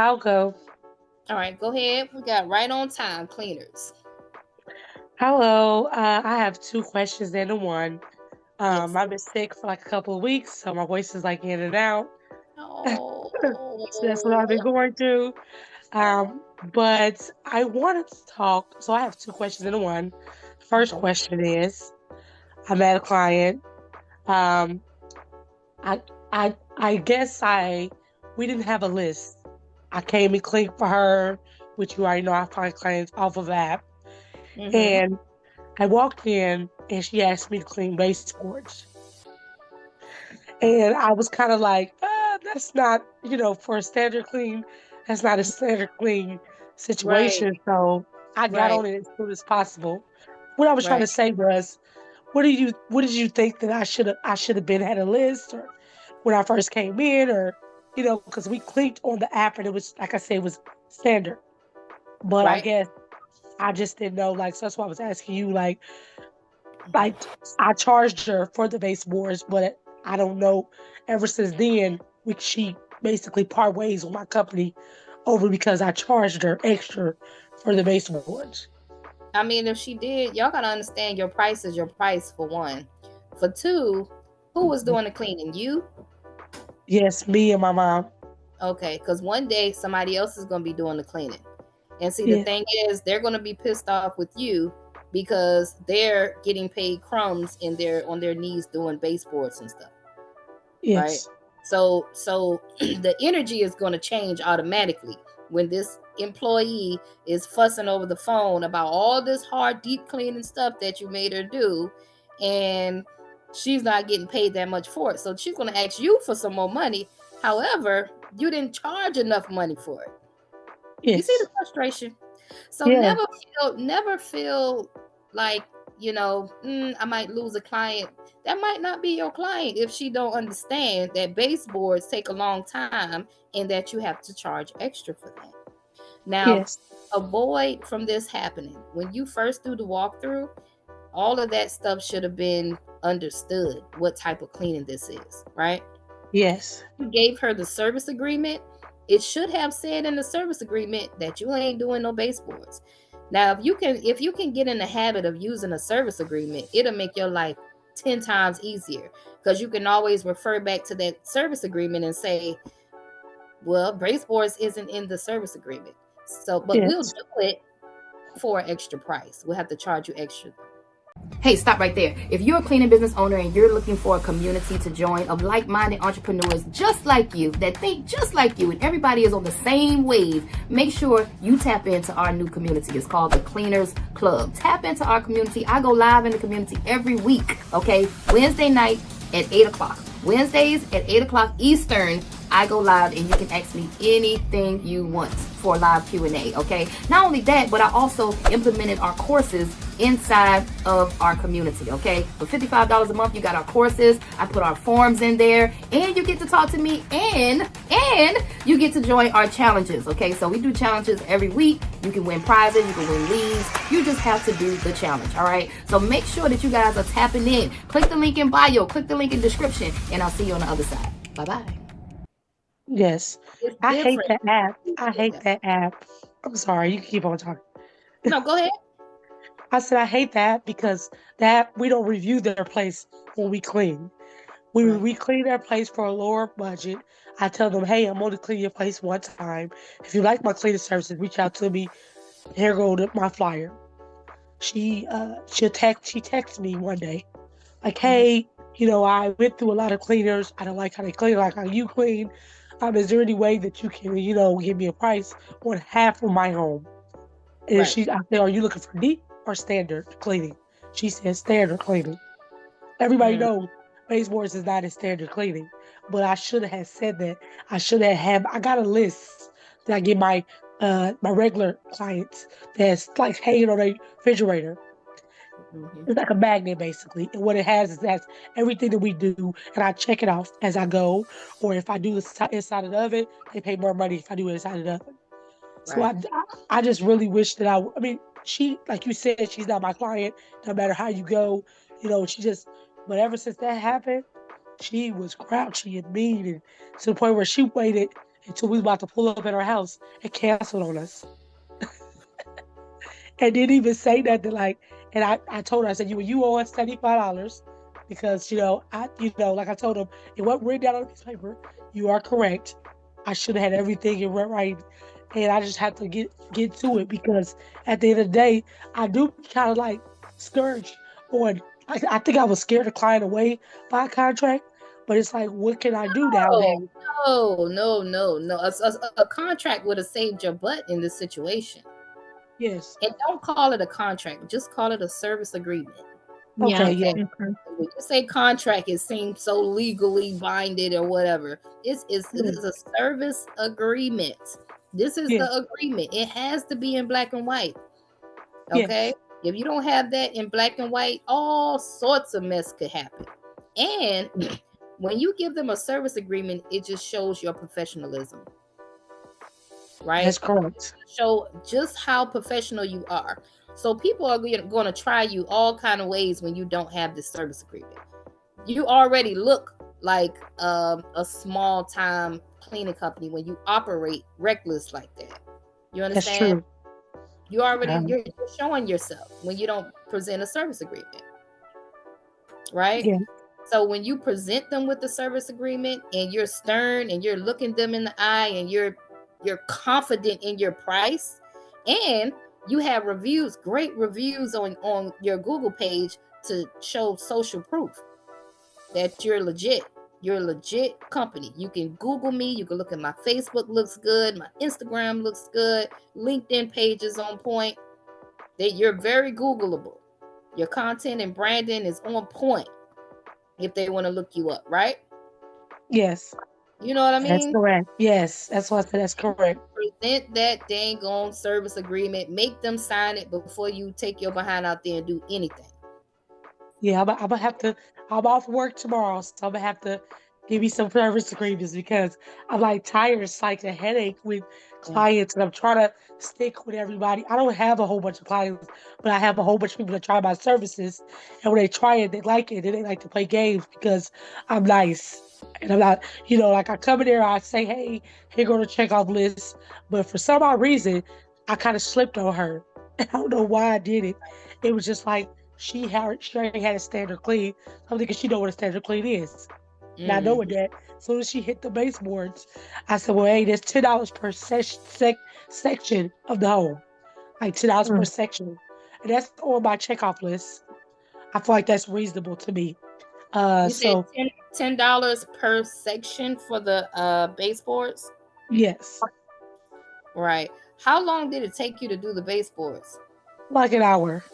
I'll go. All right, go ahead. We got right on time cleaners. Hello. I have two questions into one. Yes. I've been sick for like a couple of weeks, so my voice is like in and out. So that's what I've been Oh. going through. But I wanted to talk. So I have two questions into one. First Okay. question is, I met a client. Um, I, I guess we didn't have a list. I came and clicked for her, which you already know I find clients off of app. Mm-hmm. And I walked in and she asked me to clean baseboards. And I was kind of like, that's not, for a standard clean, that's not a standard clean Right. situation. So I got Right. on it as soon as possible. What I was trying Right. to say was, what did you think that I should have been had a list or when I first came in or, because we clicked on the app and it was, like I said, it was standard. But I Right. guess I just didn't know, like, so that's why I was asking you, like I charged her for the baseboards, but I don't know. Ever since then, she basically part ways with my company over because I charged her extra for the baseboards. I mean, if she did, y'all gotta understand your price is your price for one. For two, who was Mhm. doing the cleaning? You? Yes, me and my mom. Okay, because one day somebody else is gonna be doing the cleaning. And see, the Yes, thing is, they're gonna be pissed off with you because they're getting paid crumbs and they're on their knees doing baseboards and stuff, right? yes, So the energy is going to change automatically when this employee is fussing over the phone about all this hard deep cleaning stuff that you made her do, and she's not getting paid that much for it. So she's going to ask you for some more money. However, you didn't charge enough money for it. You see the yes, frustration. So yeah, never feel like, I might lose a client. That might not be your client if she don't understand that baseboards take a long time and that you have to charge extra for that. Now, yes, avoid from this happening. When you first do the walkthrough, all of that stuff should have been understood what type of cleaning this is, right? yes, You gave her the service agreement. It should have said in the service agreement that you ain't doing no baseboards. Now, if you can get in the habit of using a service agreement, it'll make your life 10 times easier because you can always refer back to that service agreement and say, well, baseboards isn't in the service agreement. So, but we'll yes. do it for an extra price. We'll have to charge you extra. Hey, stop right there. If you're a cleaning business owner and you're looking for a community to join of like minded entrepreneurs just like you, that think just like you, and everybody is on the same wave, make sure you tap into our new community. It's called the Cleaners Club. Tap into our community. I go live in the community every week, okay? Wednesday night at 8 o'clock. Wednesdays at 8 o'clock Eastern, I go live and you can ask me anything you want for live Q&A, okay? Not only that, but I also implemented our courses inside of our community, okay? For $55 a month, you got our courses. I put our forms in there, and you get to talk to me, and you get to join our challenges, okay? So we do challenges every week. You can win prizes, you can win leads. You just have to do the challenge, all right? So make sure that you guys are tapping in. Click the link in bio, click the link in description, and I'll see you on the other side. Bye-bye. Yes. It's I hate different. that app. I hate that app. I'm sorry. You can keep on talking. No, go ahead. I said I hate that because that we don't review their place when we clean. When Right. we clean their place for a lower budget, I tell them, "Hey, I'm only clean your place one time. If you like my cleaning services, reach out to me. Here go my flyer." She texted me one day like, Mm-hmm. "Hey, I went through a lot of cleaners. I don't like how they clean, like how you clean. Is there any way that you can, give me a price on half of my home?" And Right. I said, "Are you looking for deep or standard cleaning?" She said, "Standard cleaning." Everybody Mm. knows baseboards is not in standard cleaning, but I should have said that. I should have had. I got a list that I give my regular clients that's like hanging on a refrigerator. Mm-hmm. It's like a magnet basically, and what it has is that's everything that we do, and I check it off as I go. Or if I do the inside of the oven, they pay more money if I do it inside of the oven. So Right. I just really wish that I mean, she, like you said, she's not my client. No matter how you go, she just, but ever since that happened, she was grouchy and mean and to the point where she waited. until we about to pull up at our house and canceled on us. And didn't even say nothing like, and I told her, I said, you owe us $75 because, like I told him, it wasn't written down on a piece of paper. You are correct. I should have had everything in right. And I just have to get to it because at the end of the day, I do kind of like scourge on, I think I was scared to client away by a contract, but it's like, what can I do Oh, nowadays? no. A contract would have saved your butt in this situation. Yes. And don't call it a contract, just call it a service agreement. Yeah. Okay, yeah. Okay. When you say contract, it seems so legally binded or whatever. This is a service agreement. This is Yes. the agreement. It has to be in black and white. Okay. Yes. If you don't have that in black and white, all sorts of mess could happen. And when you give them a service agreement, it just shows your professionalism. Right? That's correct. Show just how professional you are. So people are going to try you all kind of ways when you don't have this service agreement. You already look like a small time cleaning company when you operate reckless like that. You understand? That's true. You already you're showing yourself when you don't present a service agreement, right? Yeah. So when you present them with the service agreement and you're stern and you're looking them in the eye and you're confident in your price and you have reviews, great reviews on your Google page to show social proof that you're legit. You're a legit company. You can Google me. You can look at my Facebook, looks good. My Instagram looks good. LinkedIn page is on point. That you're very Googleable. Your content and branding is on point if they want to look you up, right? Yes. You know what I mean? That's correct. Yes, that's what I said. That's correct. Present that dang on service agreement. Make them sign it before you take your behind out there and do anything. Yeah, I'm gonna have to. I'm off work tomorrow, so I'm gonna have to give me some service agreements because I'm like tired. It's like a headache with clients, and I'm trying to stick with everybody. I don't have a whole bunch of clients, but I have a whole bunch of people that try my services, and when they try it, they like it, and they like to play games because I'm nice. And I'm not, like I come in there, I say, hey, here go the checkoff list. But for some odd reason, I kind of slipped on her. I don't know why I did it. It was just like, she already had a standard clean. I'm thinking she know what a standard clean is. Not knowing that. As soon as she hit the baseboards, I said, well, hey, there's $10 per section of the home. Like $10 per section. And that's on my checkoff list. I feel like that's reasonable to me. You said $10 per section for the baseboards? Yes. Right. How long did it take you to do the baseboards? Like an hour.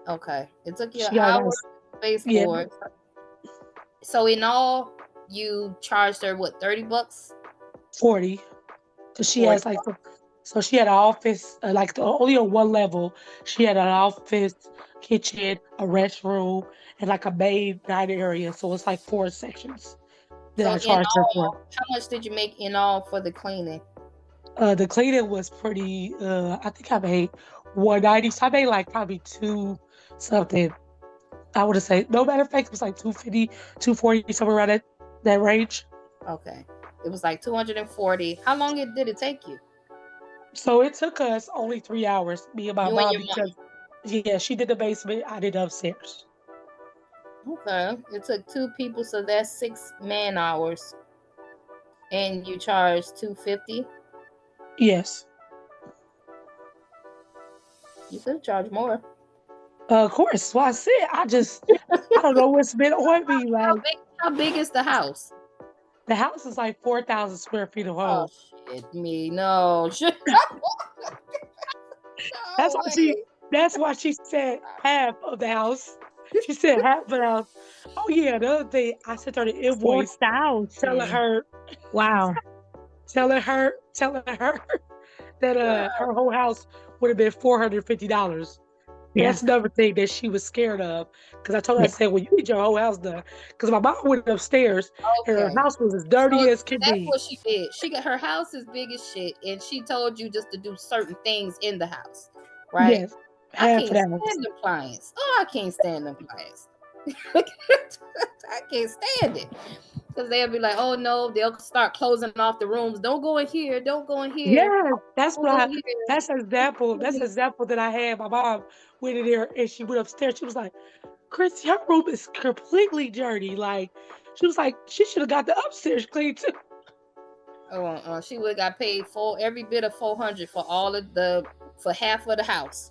Okay. It took you an hour to do the baseboards. Yeah. So in all, you charged her what, $30? 40. Because she has like, so she had an office, only on one level. She had an office, kitchen, a restroom, and like a main dining area. So it's like 4 sections that I charged her for. How much did you make in all for the cleaning? The cleaning was pretty, I think I made $190. So I made like probably 2 something. I would have said, no matter of fact, it was like $250, $240, somewhere around that range. Okay. It was like $240. How long did it take you? So it took us only 3 hours, me and my mom, because she did the basement, I did upstairs. Okay. It took 2 people, so that's 6 man hours. And you charged $250? Yes. You could charge more. Of course. Well, I said, I don't know what's been on me. Like, how big is the house? The house is like 4,000 square feet of home. Oh, shit, me. No. That's why she said half of the house. She said half of the house. Oh, yeah. The other thing, I sent her the invoice. 4,000. Telling her. Wow. Telling her that her whole house would have been $450. Yeah. That's another thing that she was scared of. Because I told her, I said, well, you need your whole house done. Because my mom went upstairs and her house was as dirty as could be. That's what she did. She got her house as big as shit, and she told you just to do certain things in the house. Right? Yes. I can't stand them clients. Oh, I can't stand them clients. I can't stand it. because they'll be like, oh no, they'll start closing off the rooms. Don't go in here. Don't go in here. Yeah, that's Don't go what in here. that's an example. That's an example that I had. My mom went in there and she went upstairs. She was like, Chris, your room is completely dirty. Like, she was like, she should have got the upstairs clean too. She would have got paid every bit of 400 for for half of the house.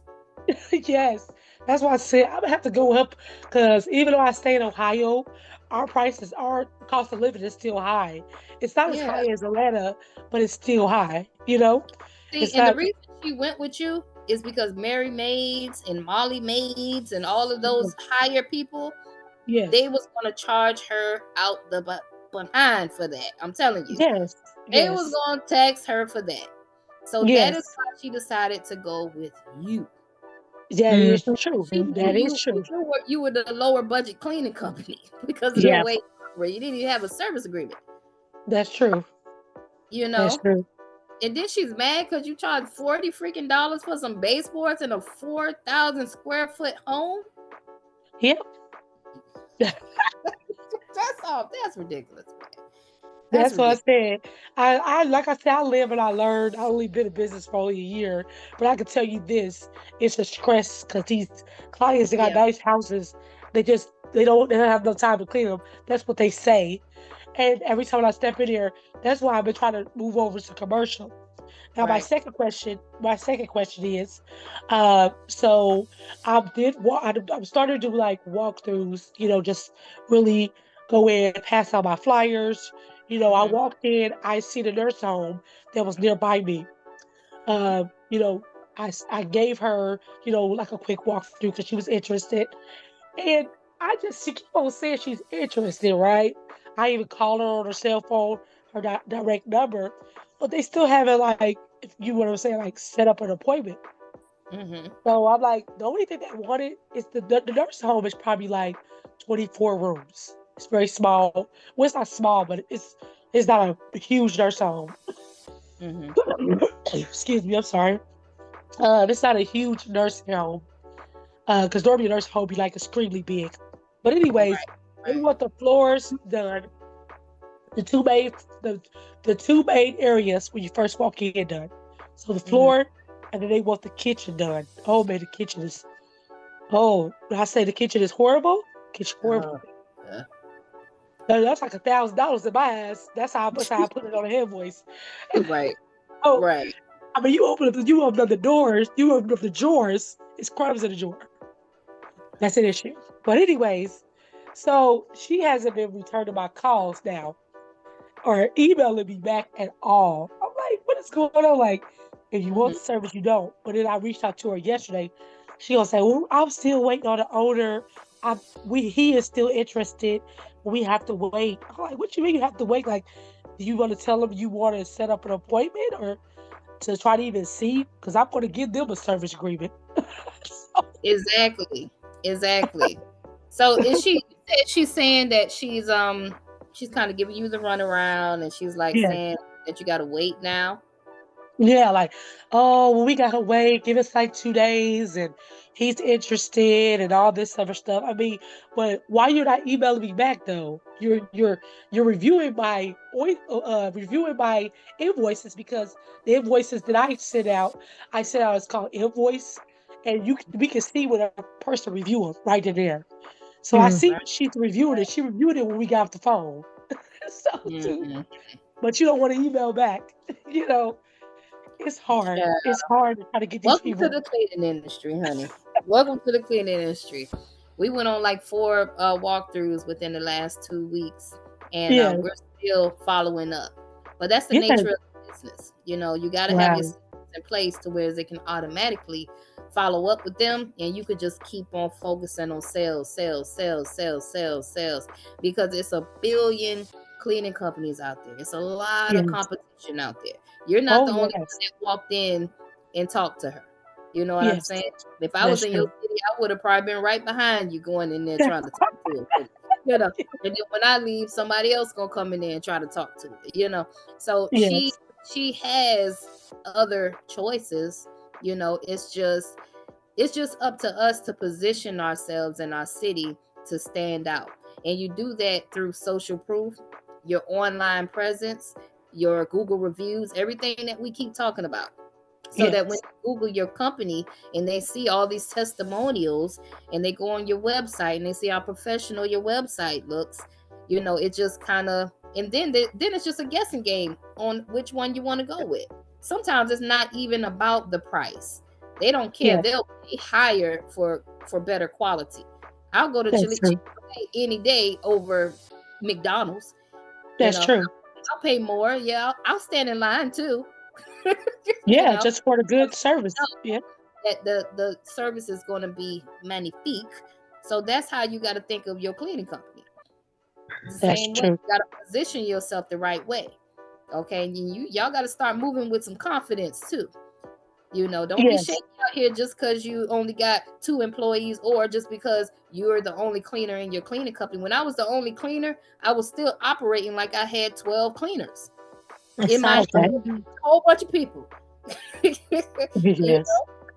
Yes, that's why I said I'm gonna have to go up because even though I stay in Ohio, our cost of living is still high. It's not as Yeah. high as Atlanta, but it's still high. You know, See, it's and the not. reason she went with you is because Mary Maids and Molly Maids and all of those higher people, Yes, they was gonna charge her out the behind for that. I'm telling you, yes, they was yes, gonna tax her for that. So that is yes. why she decided to go with you. That is true. She knew That is true. you were the lower budget cleaning company because of the Yeah, way where you didn't even have a service agreement. that's true. You That's know. true. And then she's mad because you charged $40 freaking for some baseboards in a 4,000 square foot home. Yep. That's ridiculous. That's what I said. I like I said, I live and I learned. I only been in business for only a year, but I can tell you this: it's a stress because these clients that got Yeah, nice houses, they don't have no time to clean them. That's what they say. And every time I step in here, that's why I've been trying to move over to commercial. Now, right. my second question is, so I'm starting to do like walkthroughs, just really go in, pass out my flyers. I Mm-hmm. walked in, I see the nurse home that was nearby me. Uh, you know, I gave her, like a quick walkthrough because she was interested. And she keep on saying she's interested, right? I even called her on her cell phone, her direct number, but they still haven't, like, if you want to say, like, set up an appointment. Mm-hmm. So I'm like, the only thing they wanted is the nursing home is probably like 24 rooms. It's very small. Well, it's not small, but it's not a huge nursing home. Mm-hmm. Excuse me, I'm sorry. It's not a huge nursing home. Because normally a nursing home be like extremely big. But anyways, Right. they Right. want the floors done, the two main the the two main areas when you first walk in done. So the Mm-hmm. floor, and then they want the kitchen done. Oh man, the kitchen is when I say the kitchen is horrible, kitchen horrible. Yeah. That's like $1,000 in my ass. That's how I put it on a invoice. Right. Oh, Right. I mean you open up the doors, you open up the drawers, it's crumbs in the drawer. That's an issue. But anyways, so she hasn't been returning my calls now or emailing me back at all. I'm like, what is going on? Like, if you want Mm-hmm. the service, you don't. But then I reached out to her yesterday. She gonna say, well, I'm still waiting on the owner. He is still interested. We have to wait. I'm like, what you mean you have to wait? Like, do you want to tell them you want to set up an appointment or to try to even see? Because I'm going to give them a service agreement. Exactly. Exactly. So she's saying that she's kind of giving you the runaround and she's like Yeah. saying that you gotta wait now. Yeah, like, oh, well, we gotta wait, give us like 2 days, and he's interested, and all this other stuff. I mean, but why you're not emailing me back though? You're reviewing my invoices because the invoices that I sent out is called invoice, and we can see when a person review them right in there. So I see Right. when she's reviewing it. She reviewed it when we got off the phone. So too, Mm-hmm. but you don't want to email back, you know. It's hard. Yeah. It's hard to try to get these Welcome to people. the cleaning industry, honey. Welcome to the cleaning industry. We went on like 4 walkthroughs within the last 2 weeks, and Yeah. we're still following up. But that's the Yeah. nature of the business. You got to have your Wow. systems in place to where they can automatically follow up with them, and you could just keep on focusing on sales, sales, sales, sales, sales, sales, because it's a billion cleaning companies out there. It's a lot of Yes. competition out there. You're not Oh the only one yes. that walked in and talk to her. You know what I'm Yes. saying? If I was That's in your true. city, I would have probably been right behind you going in there trying to talk to her. And then when I leave, somebody else gonna come in there and try to talk to her. So she Yes. she has other choices. It's just up to us to position ourselves in our city to stand out. And you do that through social proof. your online presence, your Google reviews, everything that we keep talking about. So that when you Google your company and they see all these testimonials and they go on your website and they see how professional your website looks, you know, it just kind of, and then it's just a guessing game on which one you want to go with. Sometimes it's not even about the price. They don't care. They'll pay higher for better quality. I'll go to Chick-fil-A any day over McDonald's. That's true. I'll pay more. Yeah, I'll stand in line too. Yeah, just for the good service. Yeah. That the service is going to be magnifique. So that's how you got to think of your cleaning company. The same way, you got to position yourself the right way. Okay, and y'all got to start moving with some confidence too. You know, don't be shaky out here just because you only got 2 employees or just because you're the only cleaner in your cleaning company. When I was the only cleaner, I was still operating like I had 12 cleaners in my whole bunch of people. You know,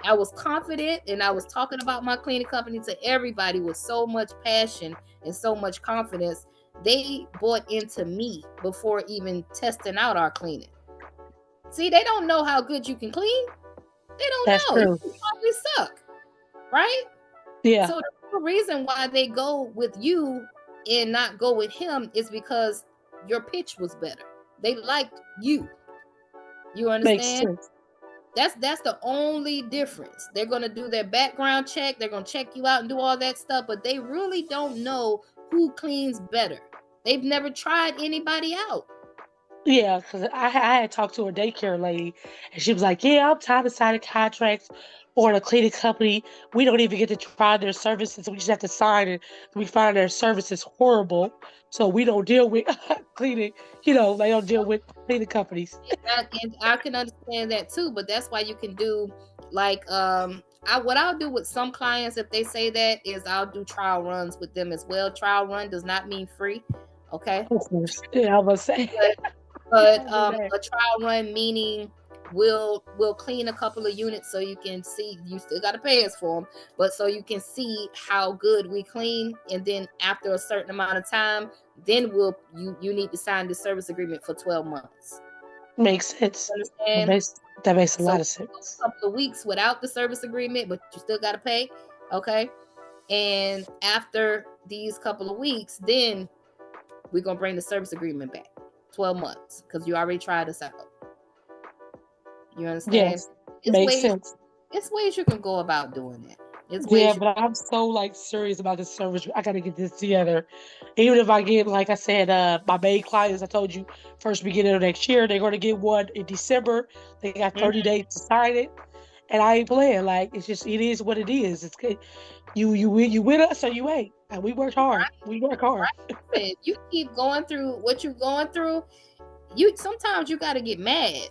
I was confident and I was talking about my cleaning company to everybody with so much passion and so much confidence. They bought into me before even testing out our cleaning. See, they don't know how good you can clean. They don't know. You probably suck, right? Yeah. So the reason why they go with you and not go with him is because your pitch was better. They liked you. You understand? That's the only difference. They're going to do their background check. They're going to check you out and do all that stuff, but they really don't know who cleans better. They've never tried anybody out. Yeah, because I had talked to a daycare lady, and she was like, "Yeah, I'm tired of signing contracts for the cleaning company. We don't even get to try their services. We just have to sign it. We find their services horrible, so we don't deal with cleaning. You know, they don't deal with cleaning companies." And I can understand that too, but that's why you can do like what I'll do with some clients if they say that is I'll do trial runs with them as well. Trial run does not mean free, okay? Of course, yeah, I was saying. But a trial run meaning we'll clean a couple of units so you can see. You still got to pay us for them, but so you can see how good we clean, and then after a certain amount of time, then you need to sign the service agreement for 12 months. Makes sense. That makes a lot of sense. A couple of weeks without the service agreement, but you still got to pay, okay? And after these couple of weeks, then we're gonna bring the service agreement back. 12 months, because you already tried us out. You understand? Yes, makes sense. It's ways you can go about doing it. But I'm so serious about the service. I gotta get this together. Even if I get, like I said, my main clients, I told you, first beginning of next year, they're gonna get one in December. They got 30 days to sign it, and I ain't playing. Like, it is what it is. It's good. You with us or you ain't. And we work hard. We work hard. If you keep going through what you're going through, sometimes you gotta get mad.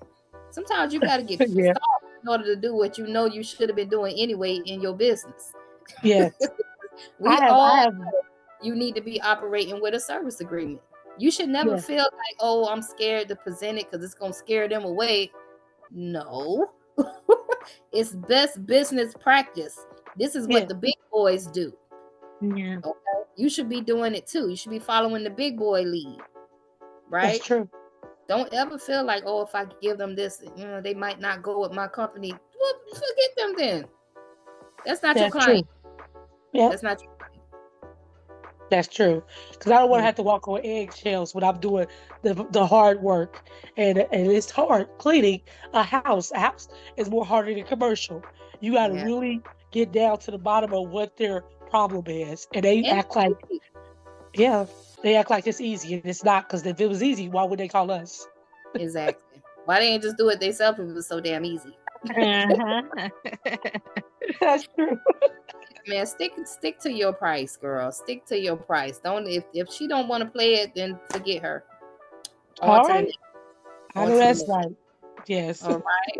Sometimes you gotta get pissed off in order to do what you know you should have been doing anyway in your business. Yes. You need to be operating with a service agreement. You should never feel like, oh, I'm scared to present it because it's gonna scare them away. No. It's best business practice. This is what the big boys do. Yeah. Okay? You should be doing it too. You should be following the big boy lead. Right? That's true. Don't ever feel like, oh, if I give them this, they might not go with my company. Well, forget them then. That's not your client. Yeah. That's not your client. That's true. Because I don't want to have to walk on eggshells when I'm doing the hard work. And it's hard cleaning a house. A house is more harder than commercial. You got to really get down to the bottom of what their problem is. And they act like, they act like it's easy. And it's not, because if it was easy, why would they call us? Exactly. Why they ain't just do it themselves if it was so damn easy? That's true. Man, stick to your price, girl. Stick to your price. Don't if she don't want to play it, then forget her. All right. I know that's right. Yes. All right.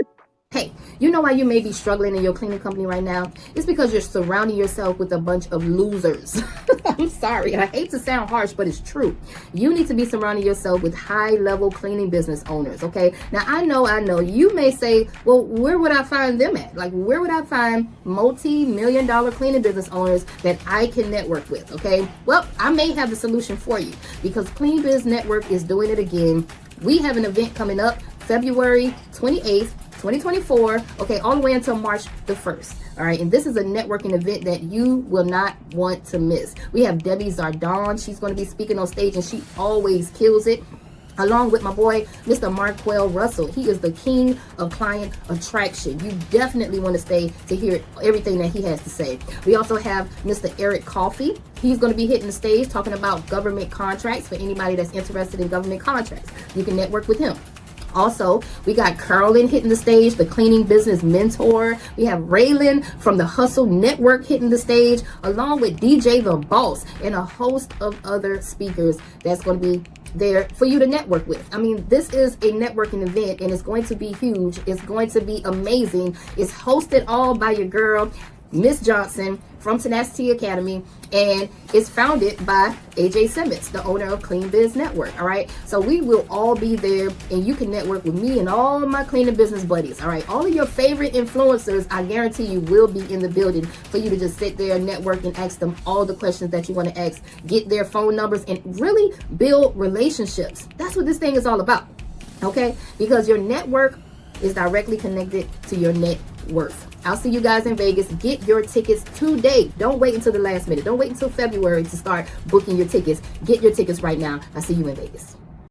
Hey, you know why you may be struggling in your cleaning company right now? It's because you're surrounding yourself with a bunch of losers. I'm sorry, I hate to sound harsh, but it's true. You need to be surrounding yourself with high-level cleaning business owners, okay? Now, I know, you may say, well, where would I find them at? Like, where would I find multi-million-dollar cleaning business owners that I can network with, okay? Well, I may have the solution for you because Clean Biz Network is doing it again. We have an event coming up February 28th, 2024, okay, all the way until March the 1st. All right, and this is a networking event that you will not want to miss. We have Debbie Zardon. She's going to be speaking on stage, and she always kills it, along with my boy, Mr. Marquell Russell. He is the king of client attraction. You definitely want to stay to hear everything that he has to say. We also have Mr. Eric Coffey. He's going to be hitting the stage talking about government contracts for anybody that's interested in government contracts. You can network with him. Also, we got Carolyn hitting the stage, the cleaning business mentor. We have Raylan from the Hustle Network hitting the stage, along with DJ The Boss and a host of other speakers that's going to be there for you to network with. I mean, this is a networking event and it's going to be huge. It's going to be amazing. It's hosted all by your girl, Miss Johnson from Tenacity Academy, and it's founded by AJ Simmons, the owner of Clean Biz Network. All right, so we will all be there, and you can network with me and all my cleaning business buddies. All right, all of your favorite influencers, I guarantee you, will be in the building for you to just sit there, network, and ask them all the questions that you want to ask. Get their phone numbers and really build relationships. That's what this thing is all about. Okay, because your network is directly connected to your net worth. I'll see you guys in Vegas. Get your tickets today. Don't wait until the last minute. Don't wait until February to start booking your tickets. Get your tickets right now. I'll see you in Vegas.